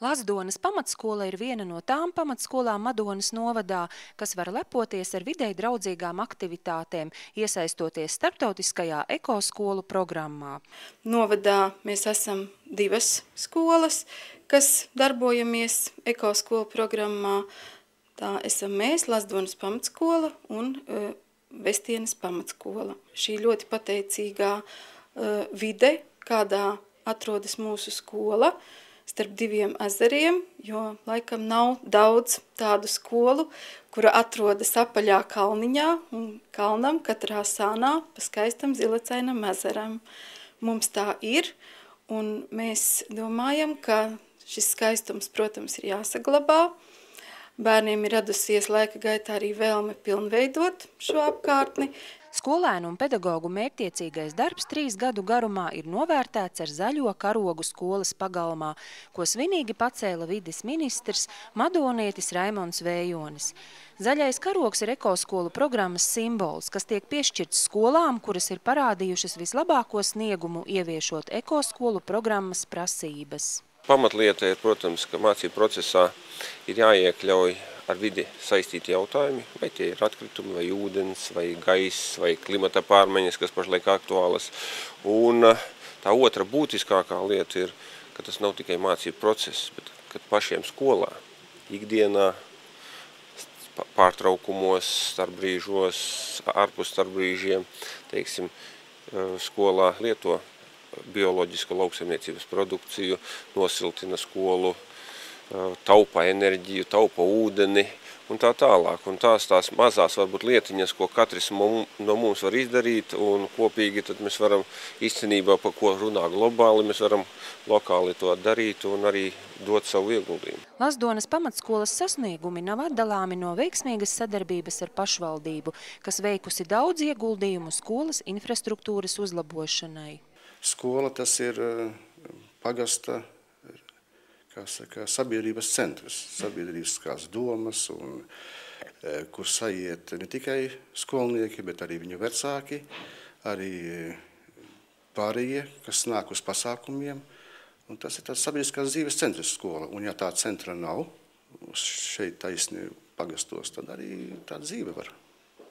Lazdonas pamatskola ir viena no tām pamatskolām Madonas novadā, kas var lepoties ar videi draudzīgām aktivitātēm, iesaistoties starptautiskajā ekoskolu programmā. Novadā mēs esam 2 skolas, kas darbojamies ekoskolu programmā. Tā esam mēs, Lazdonas pamatskola un Vestienes pamatskola. Šī ļoti pateicīgā vide, kādā atrodas mūsu skola, starp 2 ezeriem, jo laikam nav daudz tādu skolu, kura atrodas apaļā kalniņā un kalnam katrā sānā pa skaistam zilacainam ezeram. Mums tā ir, un mēs domājam, ka šis skaistums, protams, ir jāsaglabā. Bērniem ir radusies laika gaitā arī vēlme pilnveidot šo apkārtni. Skolēnu un pedagogu mērķtiecīgais darbs 3 gadu garumā ir novērtēts ar zaļo karogu skolas pagalmā, ko svinīgi pacēla vides ministrs madonietis Raimonds Vējonis. Zaļais karogs ir ekoskolu programmas simbols, kas tiek piešķirts skolām, kuras ir parādījušas vislabāko sniegumu ieviešot ekoskolu programmas prasības. Pamatlieta ir, protams, ka mācību procesā ir jāiekļauj ar vidi saistīti jautājumi, vai tie ir atkritumi, vai ūdens, vai gaiss, vai klimata pārmaiņas, kas pašlaik aktuālas. Un tā otra būtiskākā lieta ir, ka tas nav tikai mācību process, bet kad pašiem skolā, ikdienā, pārtraukumos, starpbrīžos, ārpus starpbrīžiem, teiksim, skolā lieto bioloģisko lauksaimniecības produkciju, nosiltina skolu, taupa enerģiju, taupa ūdeni un tā tālāk. Un tās mazās varbūt lietiņas, ko katrs no mums var izdarīt, un kopīgi tad mēs varam īstenībā, par ko runā globāli, mēs varam lokāli to darīt un arī dot savu ieguldījumu. Lazdonas pamatskolas sasniegumi nav atdalāmi no veiksmīgas sadarbības ar pašvaldību, kas veikusi daudz ieguldījumu skolas infrastruktūras uzlabošanai. Skola tas ir pagasta, sabiedrības centrs, sabiedrības domas, un, kur sajiet ne tikai skolnieki, bet arī viņu vecāki, arī pārējie, kas nāk uz pasākumiem. Un tas ir tāds sabiedriskās dzīves centrs skola, un ja tā centra nav šeit taisni pagastos, tad arī tā dzīve var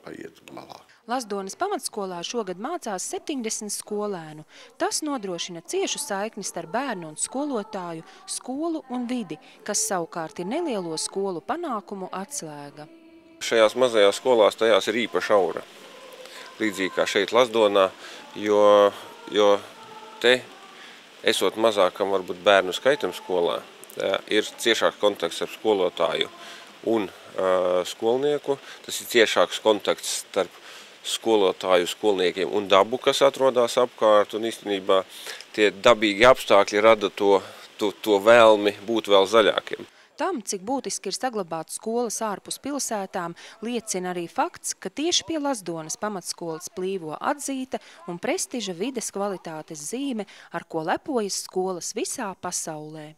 paiet malā. Lazdonas pamatskolā šogad mācās 70 skolēnu. Tas nodrošina ciešu saikni starp bērnu un skolotāju, skolu un vidi, kas savukārt ir nelielo skolu panākumu atslēga. Šajās mazajās skolās tajās ir īpaša aura, līdzīgi kā šeit Lazdonā, jo te, esot mazākam varbūt bērnu skaitam skolā, ir ciešāks kontakts ar skolotāju un skolnieku. Tas ir ciešāks kontakts starp skolotāju, skolniekiem un dabu, kas atrodas apkārt, un īstenībā tie dabīgi apstākļi rada to vēlmi būt vēl zaļākiem. Tam, cik būtiski ir saglabāt skolas ārpus pilsētām, liecina arī fakts, ka tieši pie Lazdonas pamatskolas plīvo atzīta un prestiža vides kvalitātes zīme, ar ko lepojas skolas visā pasaulē.